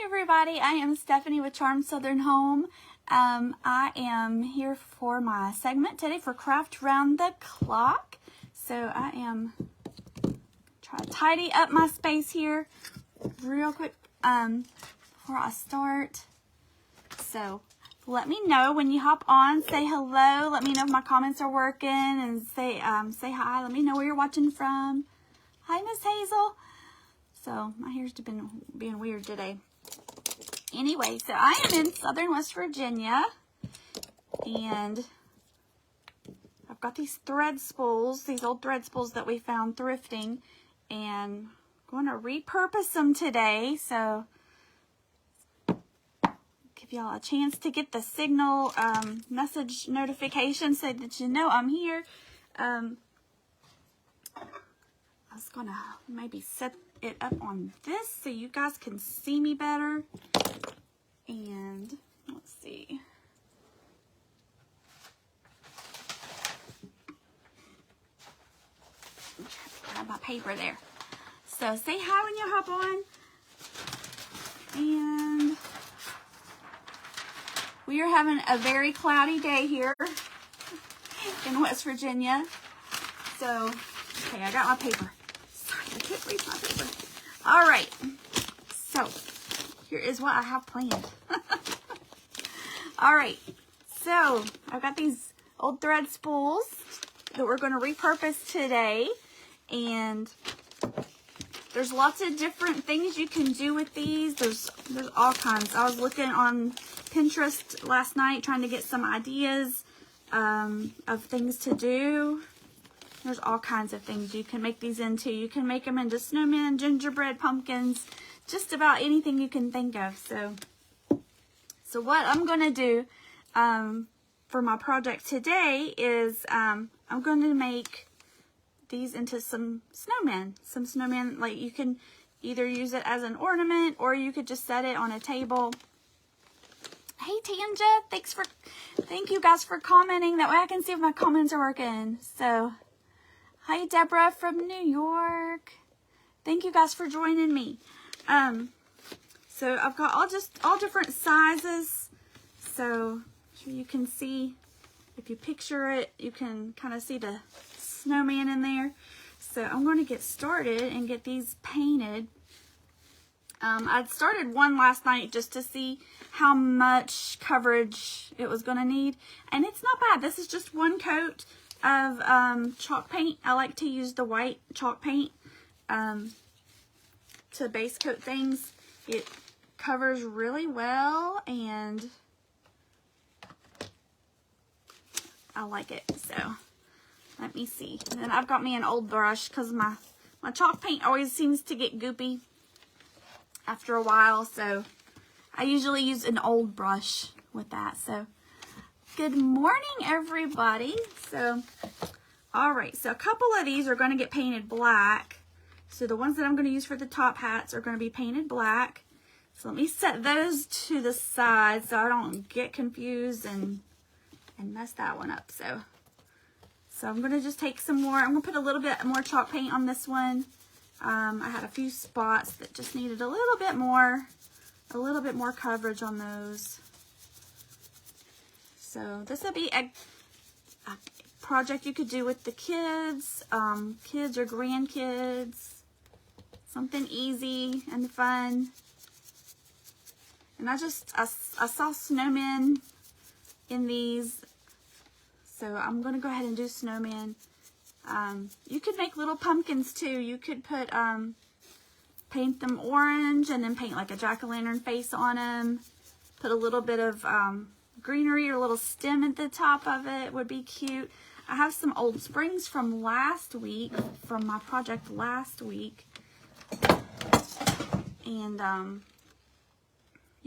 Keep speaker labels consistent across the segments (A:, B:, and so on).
A: everybody, I am Stephanie with Charmed Southern Home. I am here for my segment today for Craft Round the Clock. So I am trying to tidy up my space here real quick before I start. So let me know when you hop on, say hello, let me know if my comments are working, and say hi, let me know where you're watching from. Hi, Miss Hazel. So my hair's been being weird today. Anyway, so I am in Southern West Virginia, and I've got these thread spools, these old thread spools that we found thrifting, and I'm going to repurpose them today. So give y'all a chance to get the signal message notification so that you know I'm here. I was going to maybe set it up on this so you guys can see me better. And let's see. Grab my paper there. So say hi when you hop on. And we are having a very cloudy day here in West Virginia. So, okay, I got my paper. Sorry, I can't read my paper. All right. So, here is what I have planned. All right. So, I've got these old thread spools that we're going to repurpose today. And there's lots of different things you can do with these. There's all kinds. I was looking on Pinterest last night trying to get some ideas of things to do. There's all kinds of things you can make these into. You can make them into snowmen, gingerbread, pumpkins, just about anything you can think of. So what I'm going to do for my project today is I'm going to make these into some snowmen. Some snowmen, like you can either use it as an ornament or you could just set it on a table. Hey Tanja, thank you guys for commenting. That way I can see if my comments are working. So, hi Deborah from New York. Thank you guys for joining me. So I've got all different sizes. So you can see, if you picture it, you can kind of see the snowman in there. So I'm going to get started and get these painted. I'd started one last night just to see how much coverage it was going to need, and it's not bad. This is just one coat of chalk paint. I like to use the white chalk paint to base coat things. It covers really well, and I like it. So let me see. And then I've got me an old brush because my chalk paint always seems to get goopy after a while, so I usually use an old brush with that. So good morning everybody. So all right, so a couple of these are going to get painted black. So the ones that I'm going to use for the top hats are going to be painted black. So let me set those to the side so I don't get confused and mess that one up. So I'm going to just take some more. I'm going to put a little bit more chalk paint on this one. I had a few spots that just needed a little bit more coverage on those. So this will be a project you could do with the kids, kids or grandkids. Something easy and fun. And I saw snowmen in these, so I'm going to go ahead and do snowmen. You could make little pumpkins too. You could put, paint them orange and then paint like a jack-o'-lantern face on them. Put a little bit of greenery or a little stem at the top of it would be cute. I have some old springs from last week, from my project last week. And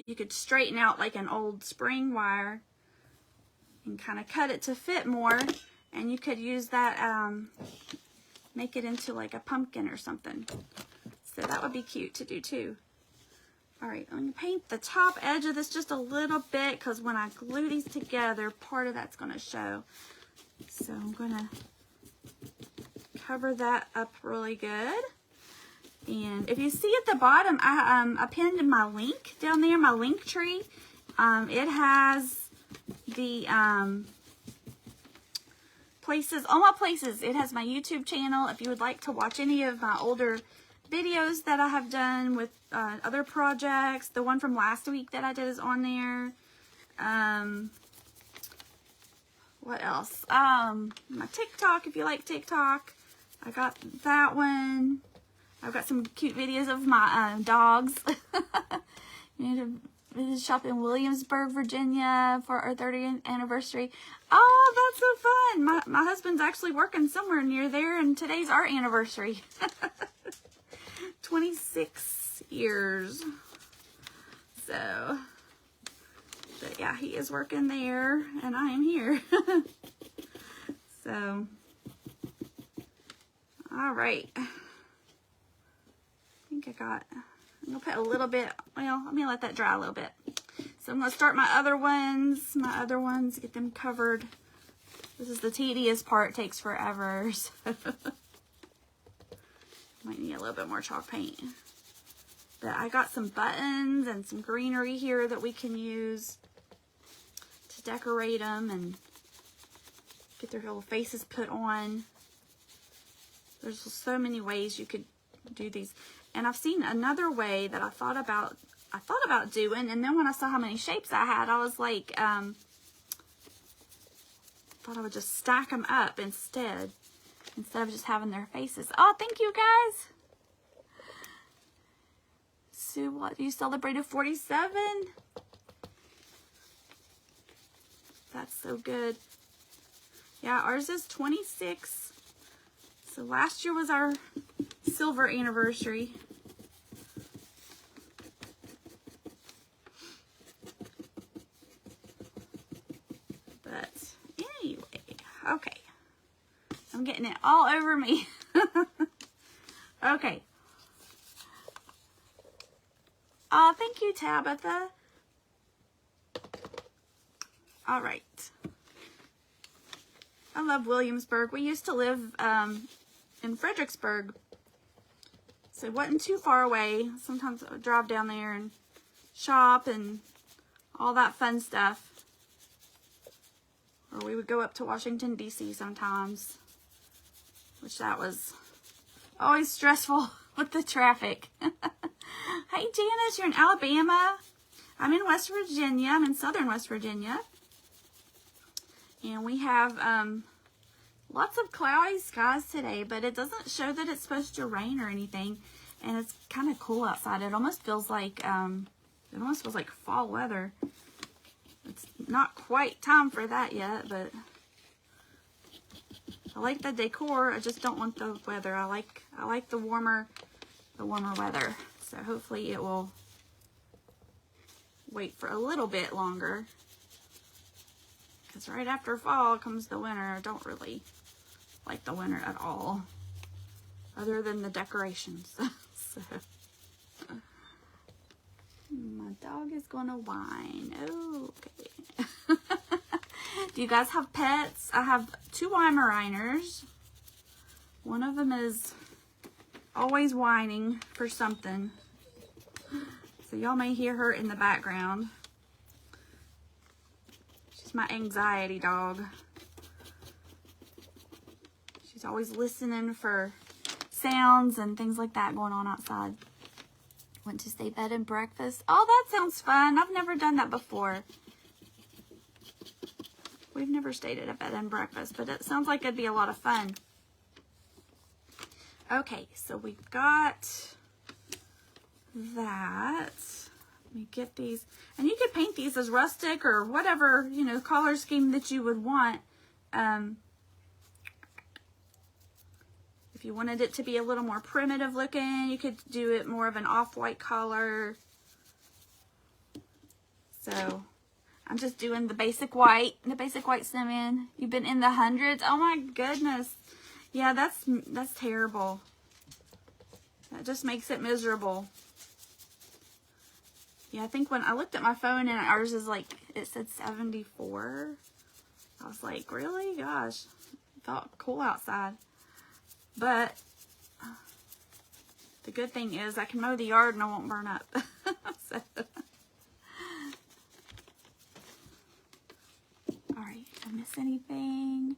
A: you could straighten out like an old spring wire and kind of cut it to fit more. And you could use that, make it into like a pumpkin or something. So that would be cute to do too. All right, I'm going to paint the top edge of this just a little bit because when I glue these together, part of that's going to show. So I'm going to cover that up really good. And if you see at the bottom, I pinned my link down there, my link tree. It has the places, all my places. It has my YouTube channel. If you would like to watch any of my older videos that I have done with other projects, the one from last week that I did is on there. What else? My TikTok, if you like TikTok, I got that one. I've got some cute videos of my dogs. You know, shop in Williamsburg, Virginia for our 30th anniversary. Oh, that's so fun. My husband's actually working somewhere near there, and today's our anniversary. 26 years. So, but yeah, he is working there, and I am here. So, all right. I'm gonna put a little bit, well, let me let that dry a little bit. So I'm gonna start my other ones, get them covered. This is the tedious part, it takes forever. So might need a little bit more chalk paint. But I got some buttons and some greenery here that we can use to decorate them and get their little faces put on. There's so many ways you could do these. And I've seen another way that I thought about doing, and then when I saw how many shapes I had, I was like, thought I would just stack them up instead of just having their faces. Oh, thank you guys. Sue, what, you celebrated 47? That's so good. Yeah, ours is 26. So last year was our silver anniversary. But anyway, okay. I'm getting it all over me. Okay. Oh, thank you, Tabitha. All right. I love Williamsburg. We used to live in Fredericksburg, so it wasn't too far away. Sometimes I would drive down there and shop and all that fun stuff. Or we would go up to Washington, D.C. sometimes, which that was always stressful with the traffic. Hey, Janice, you're in Alabama. I'm in West Virginia. I'm in southern West Virginia. And we have lots of cloudy skies today, but it doesn't show that it's supposed to rain or anything. And it's kind of cool outside. It almost feels like fall weather. It's not quite time for that yet, but I like the decor. I just don't want the weather. I like the warmer weather. So hopefully it will wait for a little bit longer. Because right after fall comes the winter. I don't really like the winter at all, other than the decorations. So, my dog is gonna whine. Okay. Do you guys have pets? I have 2 Weimaraners. One of them is always whining for something. So y'all may hear her in the background. She's my anxiety dog. She's always listening for sounds and things like that going on outside. Went to stay bed and breakfast. Oh, that sounds fun. I've never done that before. We've never stayed at a bed and breakfast, but it sounds like it'd be a lot of fun. Okay, so we've got that. Let me get these. And you could paint these as rustic or whatever, you know, color scheme that you would want. If you wanted it to be a little more primitive looking, you could do it more of an off-white color. So I'm just doing the basic white snowman. You've been in the hundreds. Oh my goodness. Yeah, that's terrible. That just makes it miserable. Yeah, I think when I looked at my phone and ours is like, it said 74. I was like, really? Gosh, it felt cool outside. But the good thing is I can mow the yard and I won't burn up. So. All right, did I miss anything?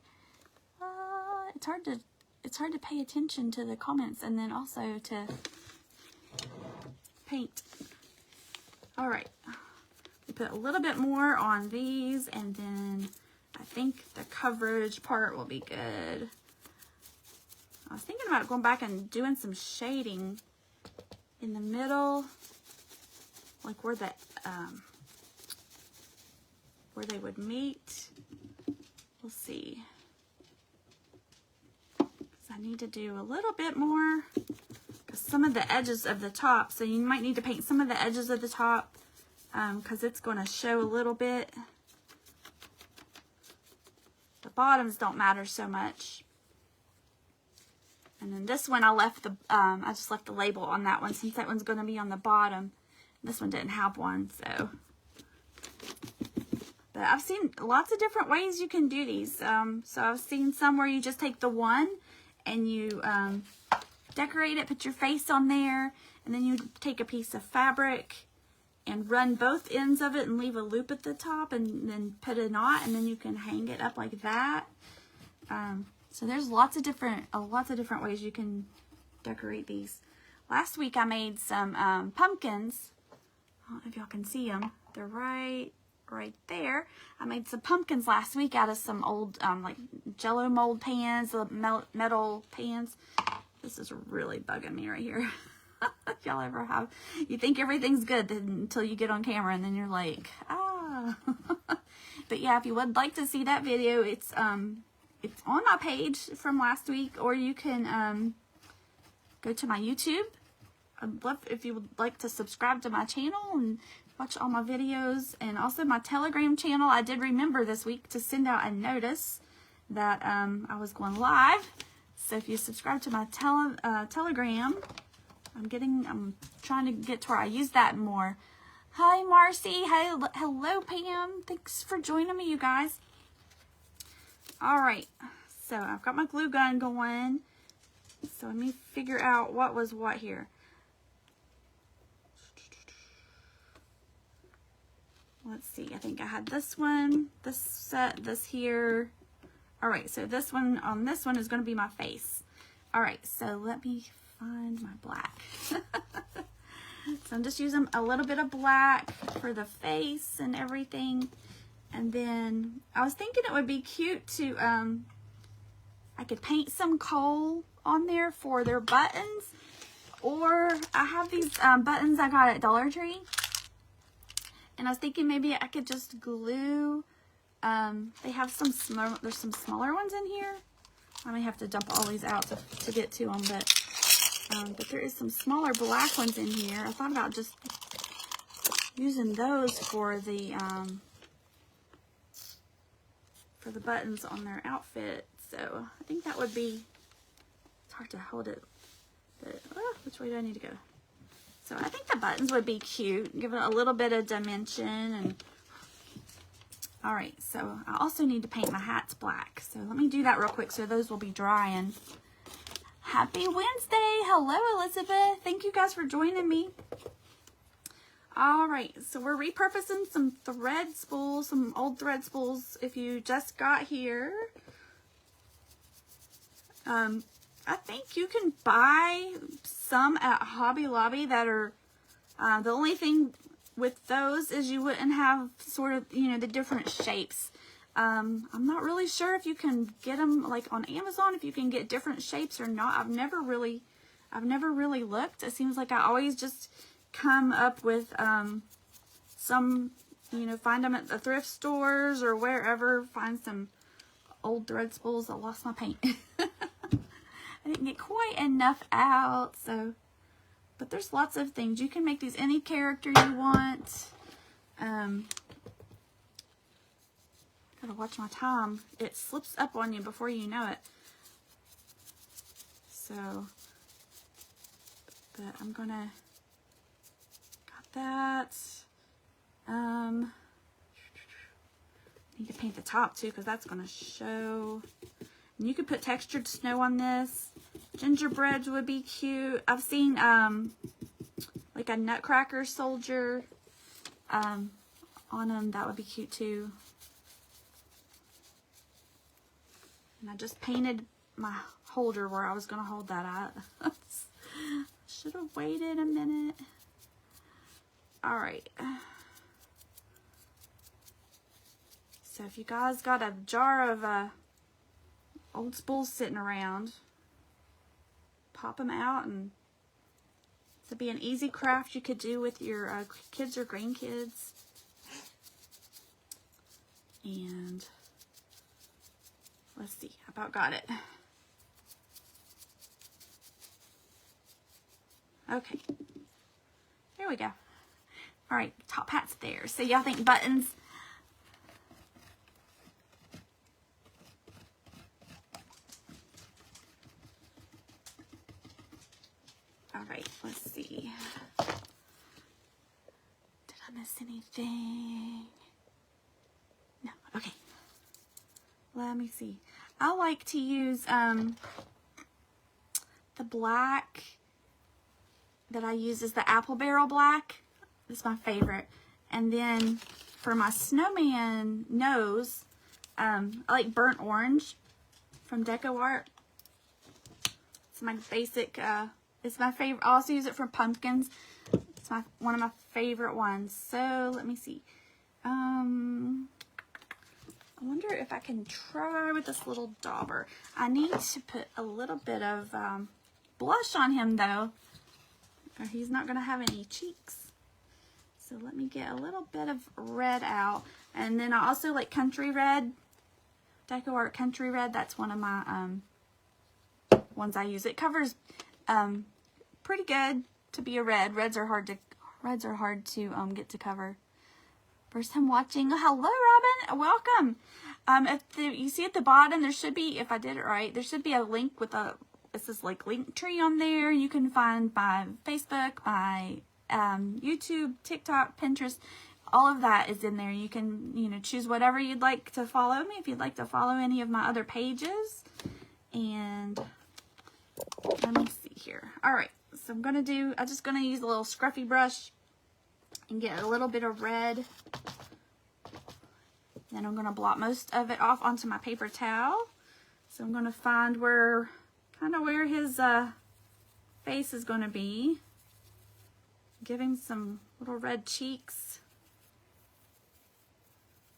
A: It's hard to pay attention to the comments and then also to paint. All right, we put a little bit more on these, and then I think the coverage part will be good. I was thinking about going back and doing some shading in the middle, like where they would meet. We'll see. I need to do a little bit more because some of the edges of the top, so you might need to paint some of the edges of the top because it's going to show a little bit. The bottoms don't matter so much. And then this one I just left the label on that one since that one's going to be on the bottom. This one didn't have one, so. But I've seen lots of different ways you can do these. So I've seen some where you just take the one and you decorate it, put your face on there, and then you take a piece of fabric and run both ends of it and leave a loop at the top and then put a knot, and then you can hang it up like that. So there's lots of different ways you can decorate these. Last week I made some pumpkins. I don't know if y'all can see them. They're right there. I made some pumpkins last week out of some old like Jello mold pans, metal pans. This is really bugging me right here. Y'all ever have? You think everything's good until you get on camera, and then you're like, ah. But yeah, if you would like to see that video, it's on my page from last week, or you can go to my YouTube. I'd love if you would like to subscribe to my channel and watch all my videos, and also my Telegram channel. I did remember this week to send out a notice that I was going live. So if you subscribe to my Telegram, I'm trying to get to where I use that more. Hi Marcy, hello Pam. Thanks for joining me, you guys. All right, so I've got my glue gun going. So let me figure out what was what here. Let's see, I think I had this one, this set, this here. All right, so this one, on this one is going to be my face. All right, so let me find my black. So I'm just using a little bit of black for the face and everything. And then I was thinking it would be cute to, I could paint some coal on there for their buttons. Or I have these buttons I got at Dollar Tree. And I was thinking maybe I could just glue, they have there's some smaller ones in here. I may have to dump all these out to get to them, but there is some smaller black ones in here. I thought about just using those for the buttons on their outfit. So I think that would be, it's hard to hold it, but which way do I need to go? So I think the buttons would be cute, give it a little bit of dimension. And all right, so I also need to paint my hats black. So let me do that real quick so those will be drying. Happy Wednesday. Hello, Elizabeth. Thank you guys for joining me. All right, so we're repurposing some thread spools, some old thread spools. If you just got here, I think you can buy some at Hobby Lobby that are, the only thing with those is you wouldn't have sort of, you know, the different shapes. I'm not really sure if you can get them like on Amazon, if you can get different shapes or not. I've never really looked. It seems like I always just come up with, some, you know, find them at the thrift stores or wherever, find some old thread spools. I lost my paint. I didn't get quite enough out, so, but there's lots of things. You can make these any character you want. Gotta watch my time. It slips up on you before you know it. So, but I'm gonna, got that. Need to paint the top too, because that's gonna show. And you could put textured snow on this. Gingerbreads would be cute. I've seen like a Nutcracker soldier on them. That would be cute too. And I just painted my holder where I was going to hold that at. Should have waited a minute. All right. So if you guys got a jar of old spools sitting around, pop them out, and this would be an easy craft you could do with your kids or grandkids. And let's see, I about got it. Okay, there we go. All right, top hat's there. So y'all think buttons? All right, let's see. Did I miss anything? No, okay. Let me see. I like to use the black that I use is the apple barrel black. It's my favorite. And then for my snowman nose, I like burnt orange from Deco Art. It's my basic, it's my favorite. I also use it for pumpkins. It's one of my favorite ones. So let me see. I wonder if I can try with this little dauber. I need to put a little bit of blush on him though, or he's not going to have any cheeks. So let me get a little bit of red out. And then I also like country red, Deco Art country red. That's one of my ones I use. It covers pretty good to be a red. Reds are hard to get to cover. First time watching. Hello, Robin. Welcome. You see at the bottom, there should be, if I did it right, there should be a link with it says like link tree on there. You can find my Facebook, my YouTube, TikTok, Pinterest. All of that is in there. You can, choose whatever you'd like to follow me. If you'd like to follow any of my other pages. And let me see here. All right. So I'm just going to use a little scruffy brush and get a little bit of red. Then I'm going to blot most of it off onto my paper towel. So I'm going to find where his face is going to be. Give him some little red cheeks.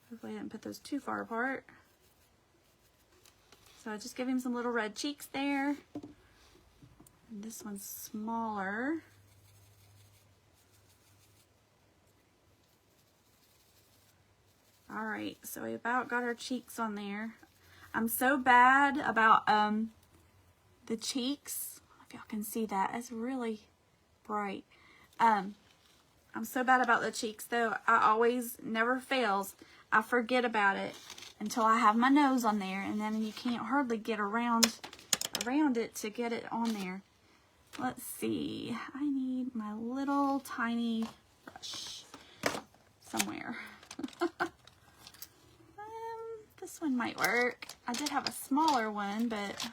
A: Hopefully I didn't put those too far apart. So I just give him some little red cheeks there. And this one's smaller. All right, so we about got our cheeks on there. I'm so bad about the cheeks. If y'all can see that, it's really bright. I'm so bad about the cheeks though. Never fails. I forget about it until I have my nose on there, and then you can't hardly get around it to get it on there. Let's see. I need my little tiny brush somewhere. This one might work. I did have a smaller one, but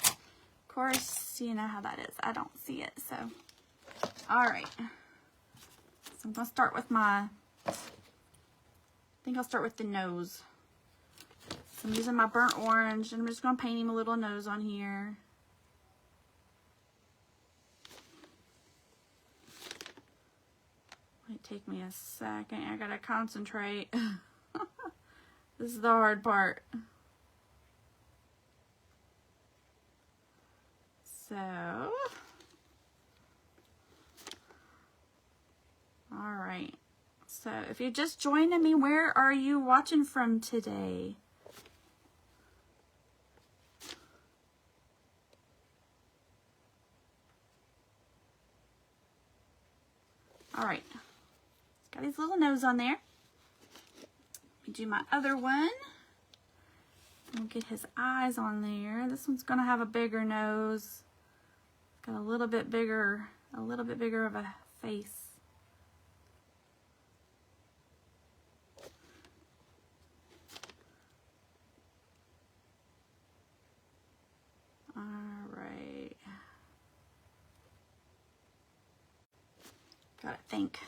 A: of course, you know how that is. I don't see it, so. All right. So I'm going to start with I think I'll start with the nose. So I'm using my burnt orange, and I'm just going to paint him a little nose on here. Might take me a second. I got to concentrate. This is the hard part. So, all right. So if you're just joining me, where are you watching from today? All right. It's got his little nose on there. Do my other one. We'll get his eyes on there. This one's gonna have a bigger nose. Got a little bit bigger of a face. Gotta think.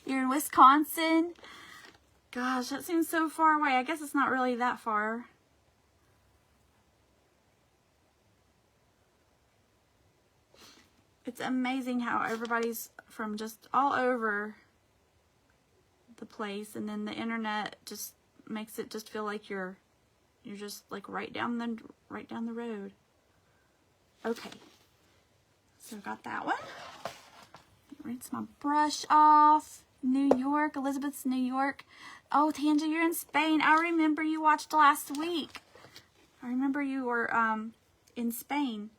A: You're in Wisconsin? Gosh, that seems so far away. I guess it's not really that far. It's amazing how everybody's from just all over the place, and then the internet just makes it just feel like you're just like right down the road. Okay, so got that one. Rinse my brush off. New York, Elizabeth's New York. Oh, Tanja, you're in Spain. I remember you watched last week. I remember you were in Spain.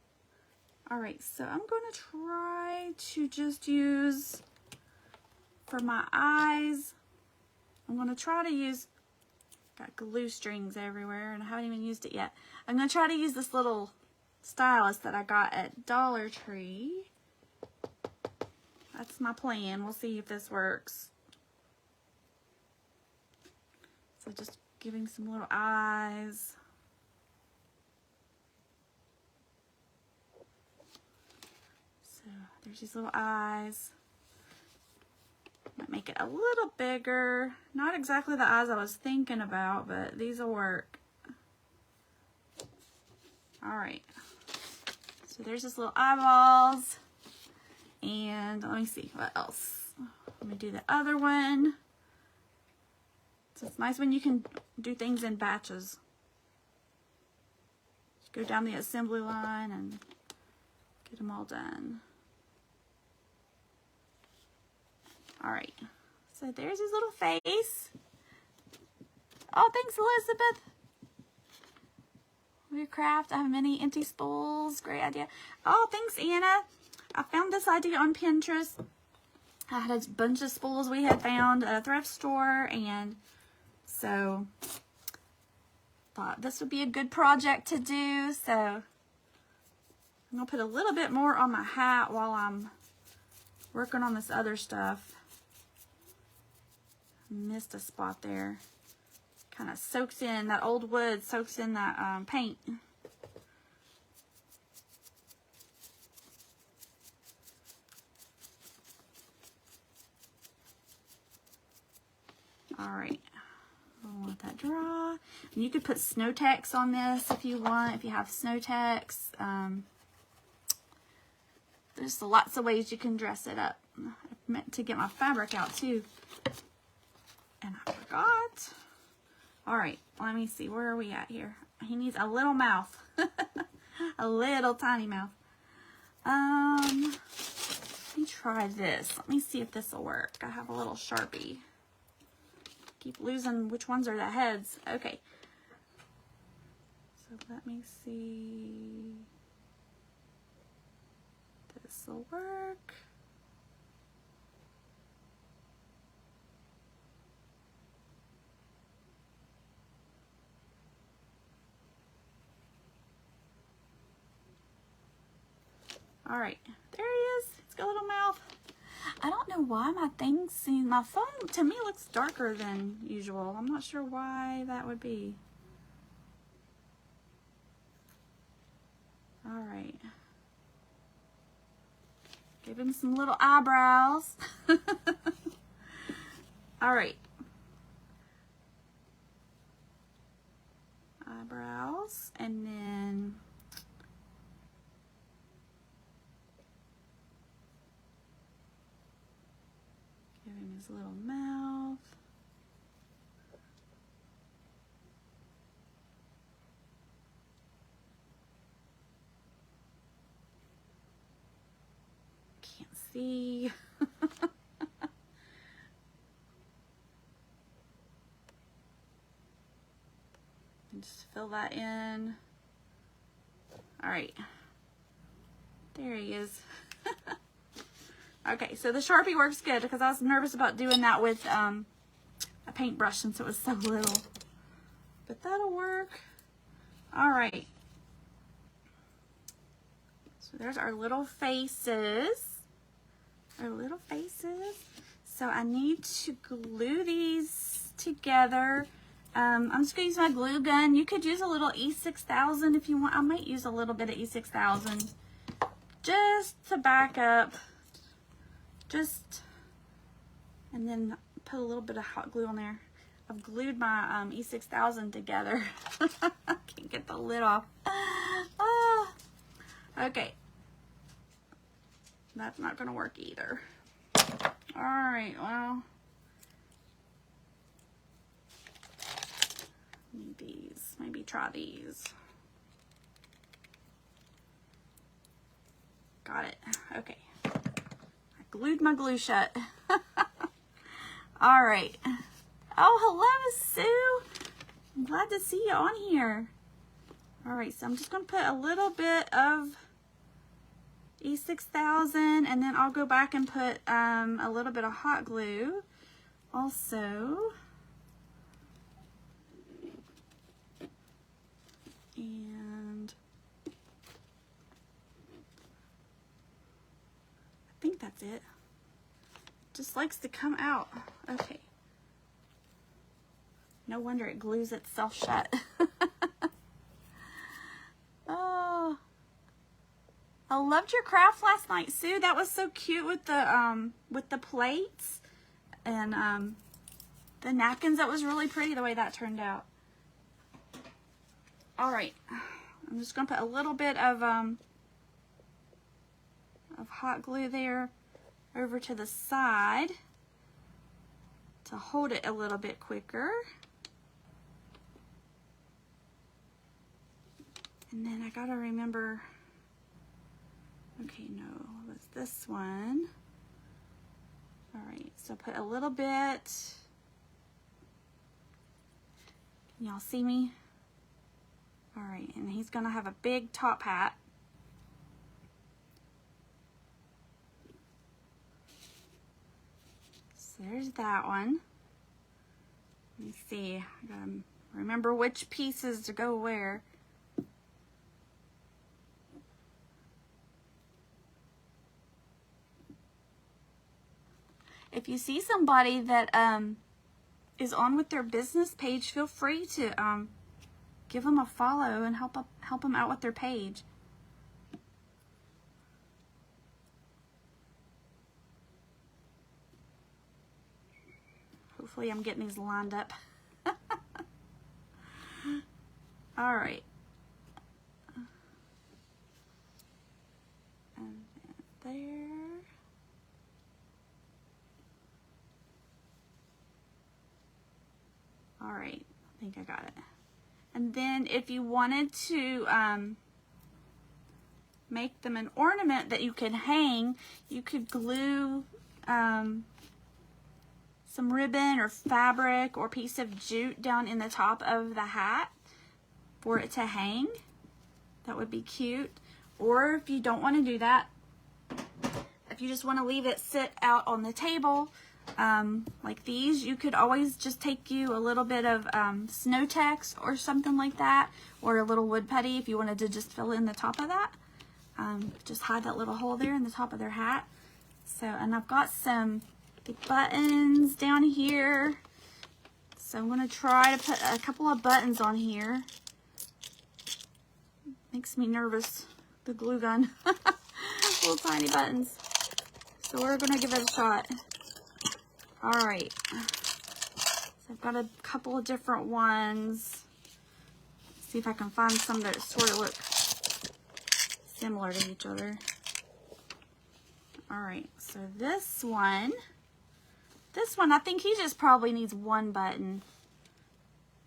A: All right, so I'm going to try to just use, for my eyes, I'm going to try to use, got glue strings everywhere and I haven't even used it yet. I'm going to try to use this little stylus that I got at Dollar Tree. That's my plan. We'll see if this works. So just giving some little eyes. So there's these little eyes. Might make it a little bigger. Not exactly the eyes I was thinking about, but these will work. All right. So there's this little eyeballs. And let me see what else. Let me do the other one. So it's nice when you can do things in batches. Just go down the assembly line and get them all done. All right. So there's his little face. Oh, thanks, Elizabeth. Your craft. I have many empty spools. Great idea. Oh, thanks, Anna. I found this idea on Pinterest. I had a bunch of spools we had found at a thrift store, and so thought this would be a good project to do. So I'm gonna put a little bit more on my hat while I'm working on this other stuff. Missed a spot there. Kind of soaks in, that old wood soaks in that paint. All right, I'll let that dry. And you could put snow text on this if you want, if you have snow text. There's lots of ways you can dress it up. I meant to get my fabric out too, and I forgot. All right, let me see, where are we at here? He needs a little mouth, a little tiny mouth. Let me try this. Let me see if this will work. I have a little Sharpie. Keep losing which ones are the heads. Okay. So let me see. This will work. All right. There he is. He's got a little mouth. I don't know why my my phone to me looks darker than usual. I'm not sure why that would be. All right. Give him some little eyebrows. All right. Eyebrows, and then give him his little mouth. Can't see. And just fill that in. All right. There he is. Okay, so the Sharpie works good because I was nervous about doing that with a paintbrush since it was so little. But that'll work. All right. So there's our little faces. Our little faces. So I need to glue these together. I'm just going to use my glue gun. You could use a little E6000 if you want. I might use a little bit of E6000 just to back up and then put a little bit of hot glue on there. I've glued my E6000 together. I can't get the lid off. Oh. Okay. That's not gonna work either. All right, well, maybe try these. Got it. Okay. I glued my glue shut. All right. Oh, hello, Sue. I'm glad to see you on here. All right, so I'm just going to put a little bit of E6000, and then I'll go back and put a little bit of hot glue also. And I think that's it. Just likes to come out. Okay. No wonder it glues itself shut. Oh, I loved your craft last night, Sue. That was so cute with the plates and the napkins. That was really pretty the way that turned out. All right, I'm just gonna put a little bit of hot glue there over to the side to hold it a little bit quicker. And then I gotta remember, okay, no, it was this one. All right, so put a little bit. Can y'all see me? All right, and he's gonna have a big top hat. So there's that one. Let me see, I gotta remember which pieces to go where. If you see somebody that is on with their business page, feel free to give them a follow and help them out with their page. Hopefully I'm getting these lined up. All right. And there. All right, I think I got it. And then if you wanted to make them an ornament that you could hang, you could glue some ribbon or fabric or piece of jute down in the top of the hat for it to hang. That would be cute. Or if you don't want to do that, if you just want to leave it sit out on the table, like these, you could always just take you a little bit of snow text or something like that, or a little wood putty if you wanted to just fill in the top of that. Just hide that little hole there in the top of their hat. So, and I've got some buttons down here, so I'm going to try to put a couple of buttons on here. Makes me nervous, the glue gun. Little tiny buttons. So we're going to give it a shot. All right, so I've got a couple of different ones. Let's see if I can find some that sort of look similar to each other. All right, so this one, I think he just probably needs one button.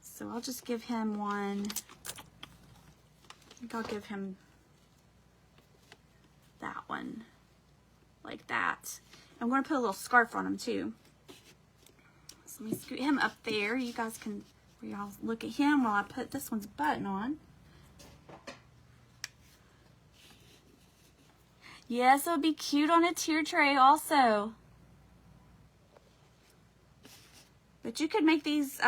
A: So I'll just give him one. I think I'll give him that one, like that. I'm going to put a little scarf on him too. So let me scoot him up there. You guys can, y'all look at him while I put this one's button on. Yes, it would be cute on a tier tray also. But you could make these,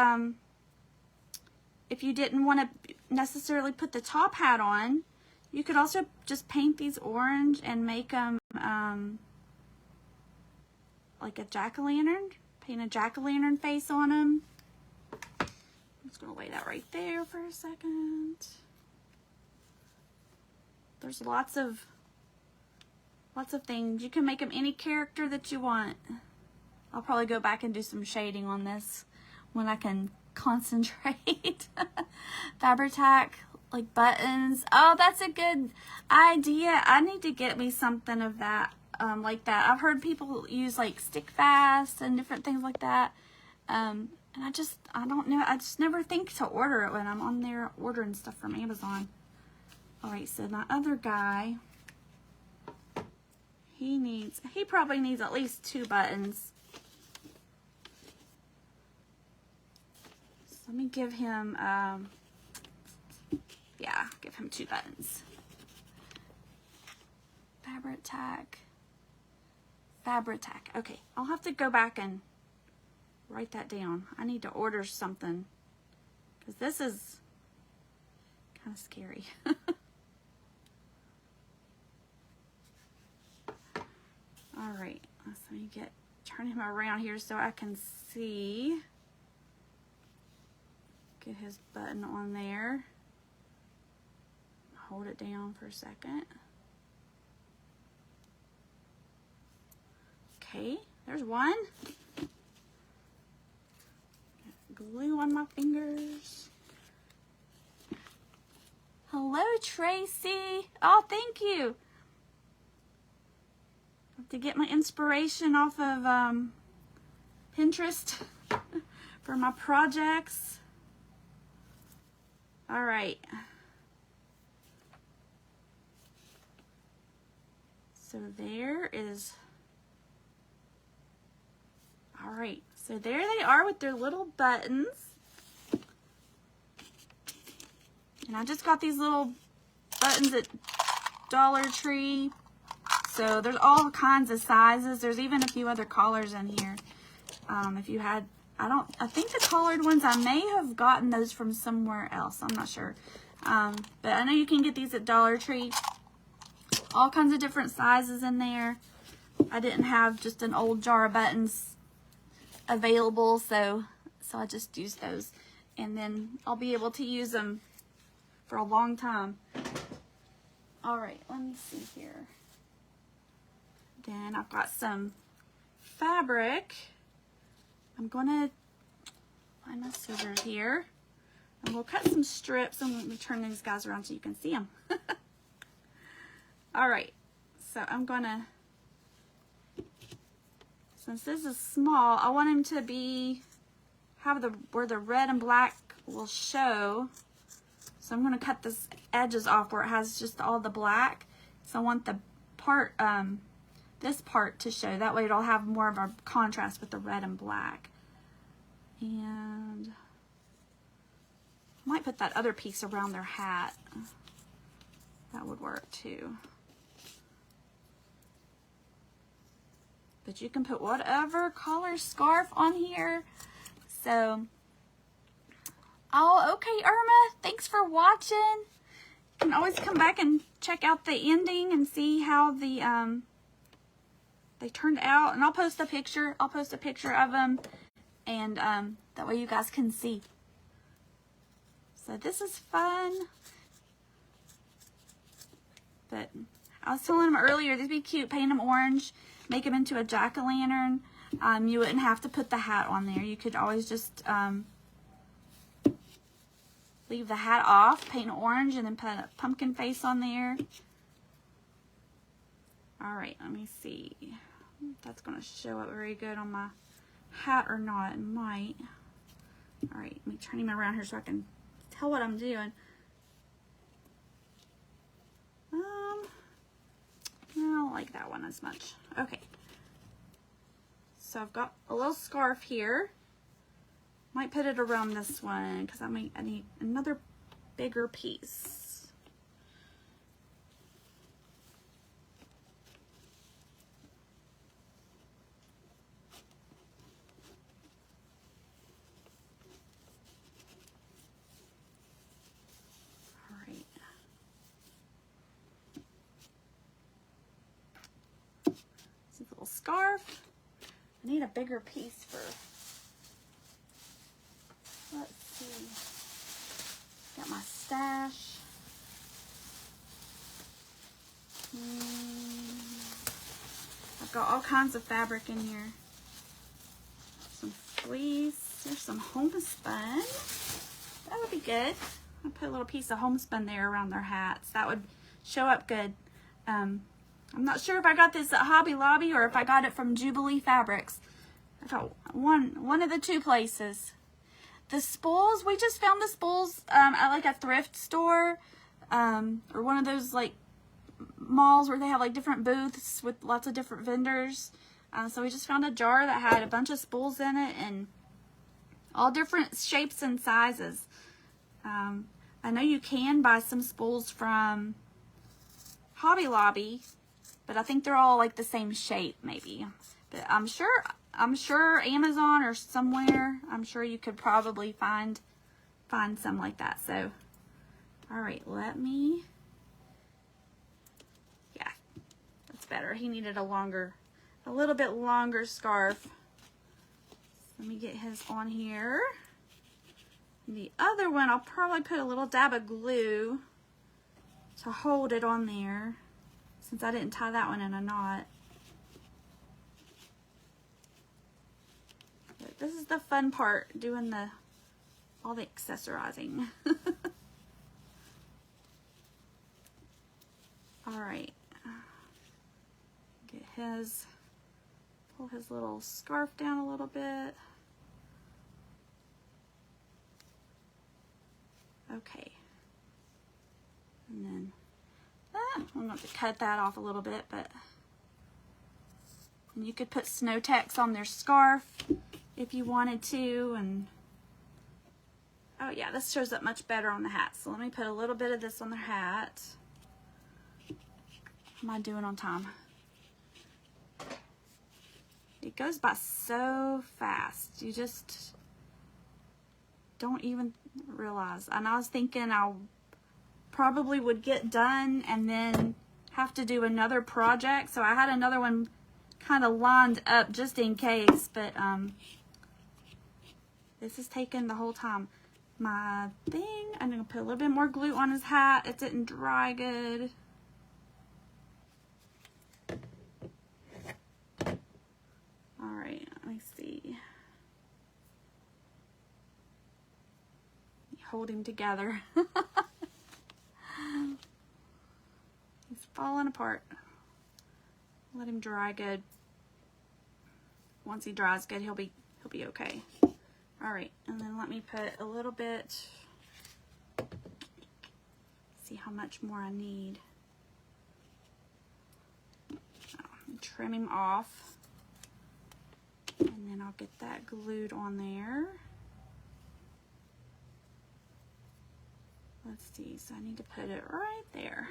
A: if you didn't want to necessarily put the top hat on, you could also just paint these orange and make them like a jack-o'-lantern. Paint a jack-o'-lantern face on them. I'm just going to lay that right there for a second. There's lots of Lots of things. You can make them any character that you want. I'll probably go back and do some shading on this when I can concentrate. Fabri-Tac, like buttons. Oh, that's a good idea. I need to get me something of that, like that. I've heard people use like stick fast and different things like that. And I don't know. I just never think to order it when I'm on there ordering stuff from Amazon. All right, so my other guy, he probably needs at least 2 buttons. So let me give him, yeah, give him 2 buttons. Fabri-Tac. Fabri-Tac. Okay, I'll have to go back and write that down. I need to order something because this is kind of scary. All right, let me turn him around here so I can see. Get his button on there. Hold it down for a second. Okay, there's one. Glue on my fingers. Hello, Tracy. Oh, thank you. I have to get my inspiration off of Pinterest for my projects. All right. So there is. All right. So there they are with their little buttons. And I just got these little buttons at Dollar Tree. So there's all kinds of sizes. There's even a few other collars in here. If you had, I think the collared ones, I may have gotten those from somewhere else. I'm not sure. But I know you can get these at Dollar Tree. All kinds of different sizes in there. I didn't have just an old jar of buttons available, so I just used those. And then I'll be able to use them for a long time. All right, let me see here. Then I've got some fabric. I'm gonna find my scissors here, and we'll cut some strips. And let me turn these guys around so you can see them. All right, so I'm gonna, since this is small, I want him to have where the red and black will show. So I'm gonna cut this edges off where it has just all the black. So I want the part, this part to show. That way it'll have more of a contrast with the red and black. And I might put that other piece around their hat. That would work too. But you can put whatever color scarf on here. So, oh, okay, Irma, thanks for watching. You can always come back and check out the ending and see how the they turned out. And I'll post a picture. I'll post a picture of them, and that way you guys can see. So this is fun. But I was telling them earlier, these would be cute. Paint them orange, make them into a jack-o'-lantern. You wouldn't have to put the hat on there. You could always just leave the hat off, paint orange, and then put a pumpkin face on there. All right, let me see if that's going to show up very good on my hat or not. It might. All right, let me turn him around here so I can tell what I'm doing. I don't like that one as much. Okay. So I've got a little scarf here. Might put it around this one because I need another bigger piece. All right. This is a little scarf. I need a bigger piece for, let's see, got my stash. got all kinds of fabric in here. Some fleece. There's some homespun. That would be good. I'll put a little piece of homespun there around their hats. That would show up good. I'm not sure if I got this at Hobby Lobby or if I got it from Jubilee Fabrics. I got one of the two places. The Spools, we just found the Spools at like a thrift store or one of those like malls where they have like different booths with lots of different vendors. So we just found a jar that had a bunch of spools in it and all different shapes and sizes. I know you can buy some spools from Hobby Lobby, but I think they're all like the same shape maybe. But I'm sure Amazon or somewhere, I'm sure you could probably find some like that. So, all right, yeah, that's better. He needed a little bit longer scarf. Let me get his on here. And the other one, I'll probably put a little dab of glue to hold it on there, since I didn't tie that one in a knot. But this is the fun part, doing all the accessorizing. All right, pull his little scarf down a little bit. Okay, and then I'm going to have to cut that off a little bit, but and you could put snow text on their scarf if you wanted to. And oh yeah, this shows up much better on the hat. So let me put a little bit of this on their hat. How am I doing on time? It goes by so fast. You just don't even realize. And I was thinking I probably would get done and then have to do another project. So I had another one kind of lined up just in case, but this is taking the whole time. My thing, I'm gonna put a little bit more glue on his hat. It didn't dry good. All right, let me see. Hold him together. He's falling apart. Let him dry good. Once he dries good, he'll be okay. All right, and then let me put a little bit. See how much more I need. Trim him off, and then I'll get that glued on there. Let's see, so I need to put it right there.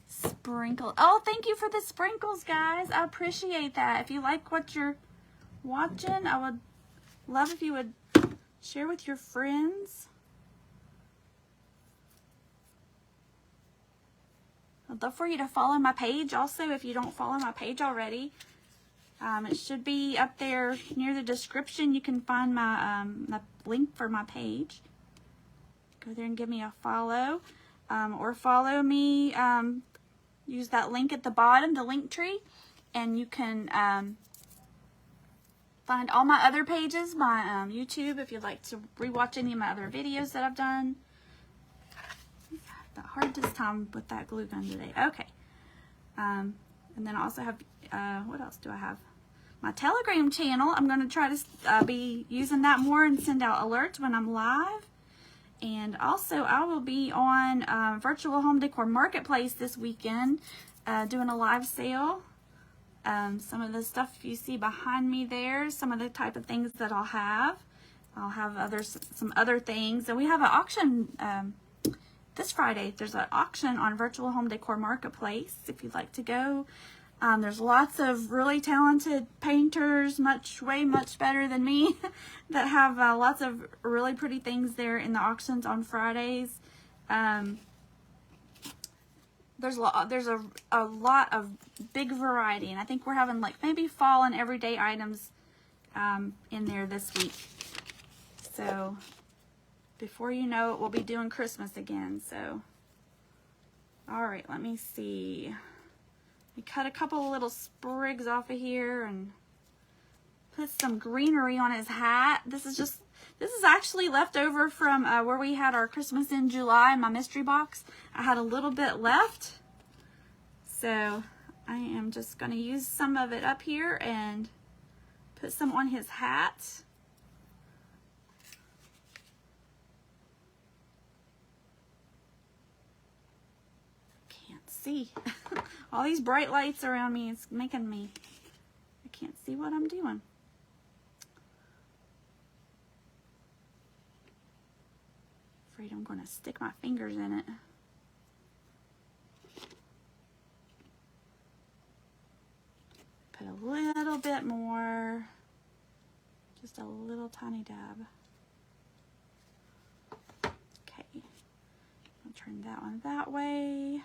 A: Sprinkle. Oh, thank you for the sprinkles, guys. I appreciate that. If you like what you're watching, I would love if you would share with your friends. I'd love for you to follow my page also if you don't follow my page already. It should be up there near the description. You can find my link for my page. Go there and give me a follow, or follow me. Use that link at the bottom, the link tree, and you can find all my other pages, my YouTube, if you'd like to rewatch any of my other videos that I've done. The hardest time with that glue gun today. Okay. And then I also have, what else do I have? My Telegram channel. I'm going to try to be using that more and send out alerts when I'm live. And also I will be on Virtual Home Decor Marketplace this weekend doing a live sale. Some of the stuff you see behind me there, some of the type of things that I'll have. I'll have some other things. And we have an auction this Friday. There's an auction on Virtual Home Decor Marketplace if you'd like to go. There's lots of really talented painters, way much better than me, that have lots of really pretty things there in the auctions on Fridays. There's a lot of big variety, and I think we're having like maybe fall and everyday items in there this week. So before you know it, we'll be doing Christmas again. So, all right, let me see. We cut a couple of little sprigs off of here and put some greenery on his hat. This is actually left over from where we had our Christmas in July in my mystery box. I had a little bit left. So I am just going to use some of it up here and put some on his hat. Can't see. All these bright lights around me is making me, I can't see what I'm doing. Afraid I'm going to stick my fingers in it. Put a little bit more, just a little tiny dab. Okay, I'll turn that one that way.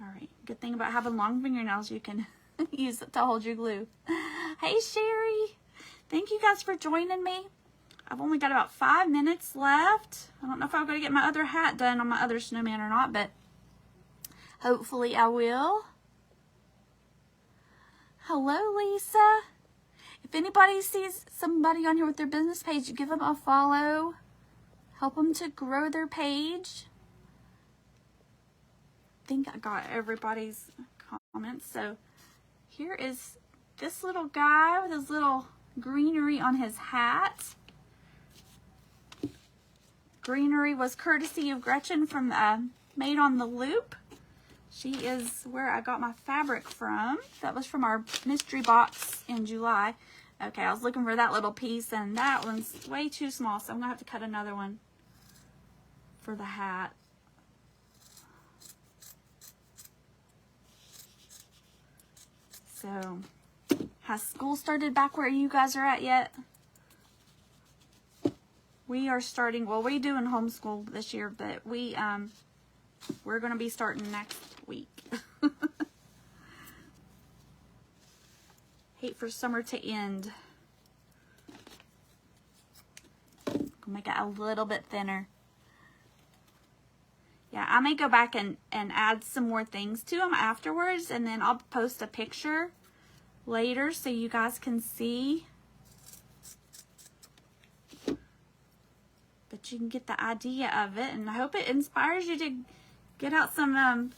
A: All right, good thing about having long fingernails, you can use it to hold your glue. Hey Sherry, thank you guys for joining me. I've only got about 5 minutes left. I don't know if I'm going to get my other hat done on my other snowman or not, but hopefully I will. Hello, Lisa. If anybody sees somebody on here with their business page, give them a follow. Help them to grow their page. I think I got everybody's comments. So here is this little guy with his little greenery on his hat. Greenery was courtesy of Gretchen from Made on the Loop. She is where I got my fabric from. That was from our mystery box in July. Okay, I was looking for that little piece and that one's way too small, so I'm gonna have to cut another one for the hat. So, has school started back where you guys are at yet? We are starting, well, we're doing homeschool this year, but we're going to be starting next week. Hate for summer to end. Gonna make it a little bit thinner. Yeah, I may go back and add some more things to them afterwards, and then I'll post a picture later so you guys can see. But you can get the idea of it, and I hope it inspires you to get out some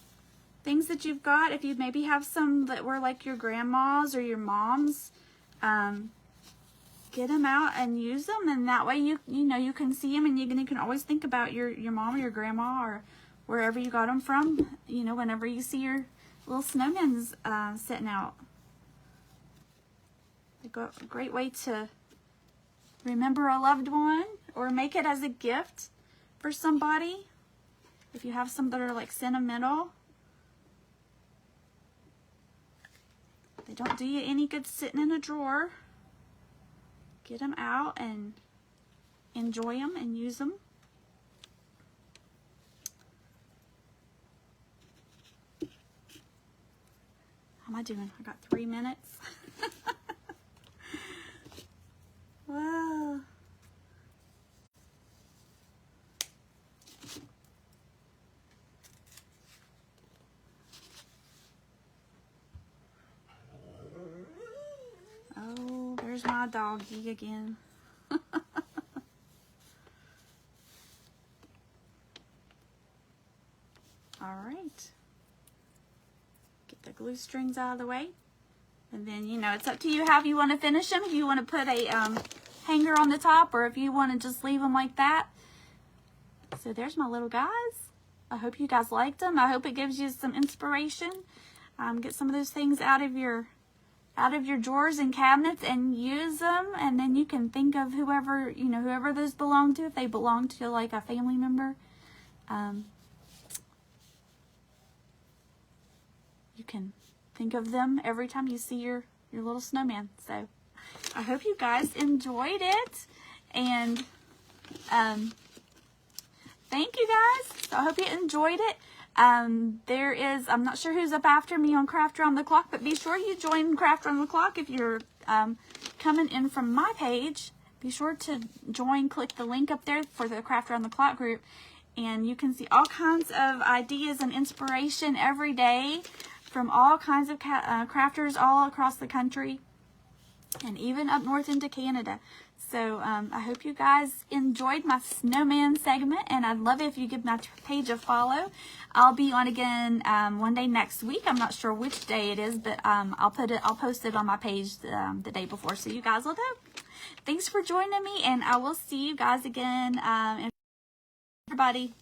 A: things that you've got. If you maybe have some that were like your grandma's or your mom's, get them out and use them, and that way you know you can see them, and you can always think about your mom or your grandma or wherever you got them from, you know, whenever you see your little snowmen's sitting out. A great way to remember a loved one or make it as a gift for somebody. If you have some that are like sentimental, they don't do you any good sitting in a drawer. Get them out and enjoy them and use them. How am I doing? I got 3 minutes. Whoa. Oh, there's my doggy again. All right. Get the glue strings out of the way. And then, you know, it's up to you how you want to finish them. If you want to put a hanger on the top, or if you want to just leave them like that. So there's my little guys. I hope you guys liked them. I hope it gives you some inspiration. Get some of those things out of your drawers and cabinets and use them, and then you can think of whoever, you know, whoever those belong to, if they belong to like a family member. You can think of them every time you see your little snowman. So I hope you guys enjoyed it, and thank you guys. So I hope you enjoyed it. I'm not sure who's up after me on Craft Around the Clock, but be sure you join Craft Around the Clock if you're coming in from my page, be sure to join, click the link up there for the Craft Around the Clock group, and you can see all kinds of ideas and inspiration every day from all kinds of crafters all across the country and even up north into Canada. So I hope you guys enjoyed my snowman segment, and I'd love it if you give my page a follow. I'll be on again one day next week. I'm not sure which day it is, but I'll post it on my page the day before, so you guys will know. Thanks for joining me, and I will see you guys again. Everybody.